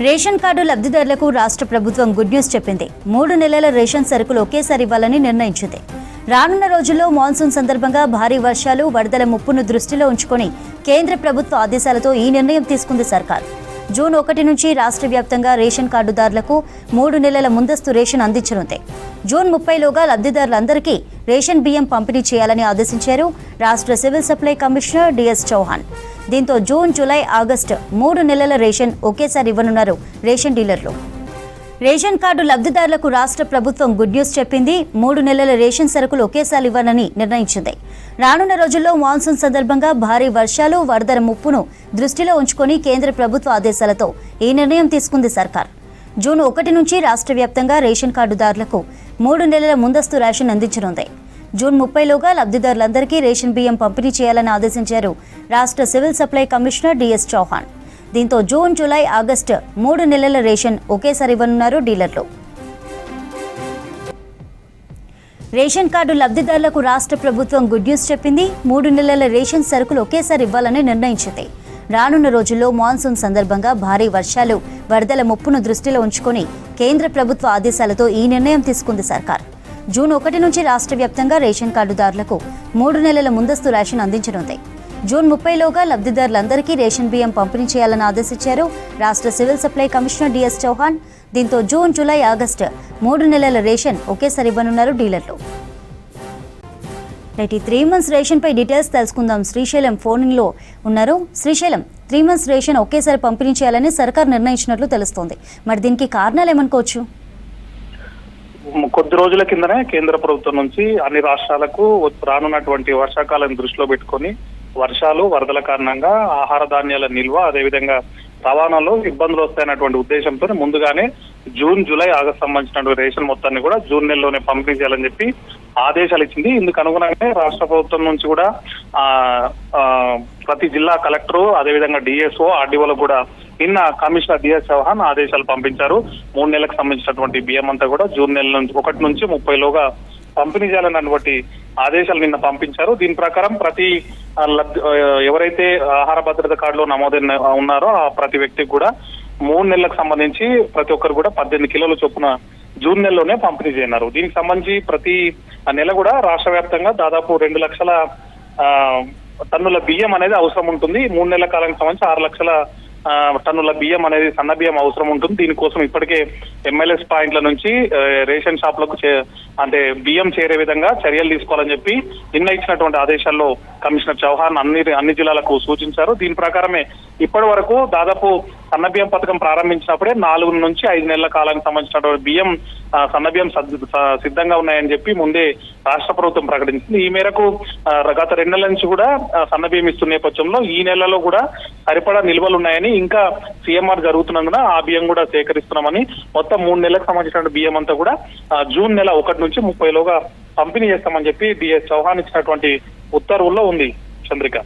Ration card లబ్ధిదారులకు రాష్ట్ర ప్రభుత్వం గుడ్ న్యూస్ చెప్పింది. 3 నెలల రేషన్ సరుకులు ఒకేసారి ఇవ్వాలని నిర్ణయించింది. రానున్న రోజుల్లో మాన్సూన్ సందర్భంగా భారీ వర్షాలు, వరదల ముప్పును దృష్టిలో ఉంచుకొని కేంద్ర ప్రభుత్వ ఆదేశాలతో ఈ నిర్ణయం తీసుకుంది సర్కార్. జూన్ 1 నుంచి రాష్ట్ర వ్యాప్తంగా రేషన్ కార్డుదారులకు 3 నెలల ముందస్తు రేషన్ అందించనుంది. జూన్ 30లోగా లబ్ధిదారులందరికీ రేషన్ బియ్యం పంపిణీ చేయాలని ఆదేశించారు రాష్ట్ర civil supply commissioner DS Chauhan. దీంతో జూన్, జూలై, ఆగస్టు 3 నెలల రేషన్ ఒకేసారి ఇవ్వనున్నారు రేషన్ డీలర్లు. రేషన్ కార్డు లబ్ధిదారులకు రాష్ట్ర ప్రభుత్వం గుడ్ న్యూస్ చెప్పింది. 3 నెలల రేషన్ సరుకులు ఒకేసారి ఇవ్వాలని నిర్ణయించింది. రానున్న రోజుల్లో మాన్సూన్ సందర్భంగా భారీ వర్షాలు, వరదల ముప్పును దృష్టిలో ఉంచుకొని కేంద్ర ప్రభుత్వ ఆదేశాలతో ఈ నిర్ణయం తీసుకుంది సర్కార్. జూన్ 1 నుంచి రాష్ట్ర వ్యాప్తంగా రేషన్ కార్డుదారులకు 3 నెలల ముందస్తు రేషన్ అందించనుంది. జూన్ 30లోగా లబ్ధిదారులందరికీ రేషన్ బియ్యం పంపిణీ చేయాలని ఆదేశించారు రాష్ట్ర civil supply commissioner DS Chauhan. దీంతో జూన్, జూలై, ఆగస్టు 3 నెలల రేషన్ ఒకేసారి ఇవ్వనున్నారు డీలర్లు. రేషన్ కార్డు లబ్ధిదారులకు రాష్ట్ర ప్రభుత్వం గుడ్ న్యూస్ చెప్పింది. 3 నెలల రేషన్ సరుకులు ఒకేసారి ఇవ్వాలని నిర్ణయించింది. రానున్న రోజుల్లో మాన్సూన్ సందర్భంగా భారీ వర్షాలు, వరదల ముప్పును దృష్టిలో ఉంచుకొని కేంద్ర ప్రభుత్వ ఆదేశాలతో ఈ నిర్ణయం తీసుకుంది సర్కార్. జూన్ 1 నుంచి రాష్ట్ర వ్యాప్తంగా రేషన్ కార్డుదారులకు 3 నెలల ముందస్తు రేషన్ అందించనుంది. జూన్ 30లోగా లబ్ధిదారులందరికీ రేషన్ బియ్యం పంపిణీ చేయాలని ఆదేశించారు రాష్ట్ర civil supply commissioner DS Chauhan. దీంతో జూన్, జూలై, ఆగస్టు 3 నెలల రేషన్ ఒకేసారి ఇవ్వనున్నారు డీలర్లు. రైట్, ఈ 3 months రేషన్ పై డీటెయిల్స్ తెలుసుకుందాం. శ్రీశైలం ఫోన్లో ఉన్నారు. శ్రీశైలం, 3 months రేషన్ ఒకేసారి పంపిణీ చేయాలని సర్కార్ నిర్ణయించినట్లు తెలుస్తోంది. మరి దీనికి కారణాలు ఏమనుకోవచ్చు? కొద్ది రోజుల కిందనే కేంద్ర ప్రభుత్వం నుంచి అన్ని రాష్ట్రాలకు రానున్నటువంటి వర్షాకాలం దృష్టిలో పెట్టుకొని వర్షాలు, వరదల కారణంగా ఆహార ధాన్యాల నిల్వ, అదేవిధంగా రవాణాలో ఇబ్బందులు వస్తాయన్నటువంటి ఉద్దేశంతో ముందుగానే జూన్, జూలై, ఆగస్టు సంబంధించినటువంటి రేషన్ మొత్తాన్ని కూడా జూన్ నెలలోనే పంపిణీ చేయాలని చెప్పి ఆదేశాలు ఇచ్చింది. ఇందుకు అనుగుణంగానే రాష్ట్ర ప్రభుత్వం నుంచి కూడా ప్రతి జిల్లా కలెక్టరు, అదేవిధంగా డిఎస్ఓ, ఆర్డీఓలకు కూడా నిన్న కమిషనర్ డిఎస్ చౌహాన్ ఆదేశాలు పంపించారు. 3 నెలలకు సంబంధించినటువంటి బియ్యం అంతా కూడా జూన్ నెల నుంచి 1 నుంచి 30లోగా పంపిణీ చేయాలన్నటువంటి ఆదేశాలు నిన్న పంపించారు. దీని ప్రకారం ప్రతి ఎవరైతే ఆహార భద్రత కార్డులో నమోదైన ఉన్నారో ఆ ప్రతి వ్యక్తికి కూడా 3 నెలలకు సంబంధించి ప్రతి ఒక్కరు కూడా 18 కిలోల చొప్పున జూన్ నెలలోనే పంపిణీ చేయన్నారు. దీనికి సంబంధించి ప్రతి నెల కూడా రాష్ట్ర వ్యాప్తంగా దాదాపు 2 లక్షల టన్నుల బియ్యం అనేది అవసరం ఉంటుంది. 3 నెలల కాలానికి సంబంధించి 6 లక్షల టన్నుల బియ్యం అనేది సన్న బియ్యం అవసరం ఉంటుంది. దీనికోసం ఇప్పటికే ఎంఎల్ఎస్ పాయింట్ల నుంచి రేషన్ షాపులకు అంటే బియ్యం చేరే విధంగా చర్యలు తీసుకోవాలని చెప్పి నిన్న ఇచ్చినటువంటి ఆదేశాల్లో కమిషనర్ చౌహాన్ అన్ని జిల్లాలకు సూచించారు. దీని ప్రకారమే ఇప్పటి వరకు దాదాపు సన్న బియ్యం పథకం ప్రారంభించినప్పుడే 4 నుంచి 5 నెలల కాలానికి సంబంధించినటువంటి బియ్యం, సన్న బియ్యం సిద్ధంగా ఉన్నాయని చెప్పి ముందే రాష్ట్ర ప్రభుత్వం ప్రకటించింది. ఈ మేరకు గత 2 నెలల నుంచి కూడా సన్న బియ్యం ఇస్తున్న నేపథ్యంలో ఈ నెలలో కూడా సరిపడా నిల్వలు ఉన్నాయని, ఇంకా సిఎంఆర్ జరుగుతున్నందున ఆ బియ్యం కూడా సేకరిస్తున్నామని, మొత్తం 3 నెలలకు సంబంధించిన బియ్యం అంతా కూడా జూన్ నెల 1 నుంచి 30లోగా పంపిణీ చేస్తామని చెప్పి డిఎస్ చౌహాన్ ఇచ్చినటువంటి ఉత్తర్వుల్లో ఉంది. చంద్రిక.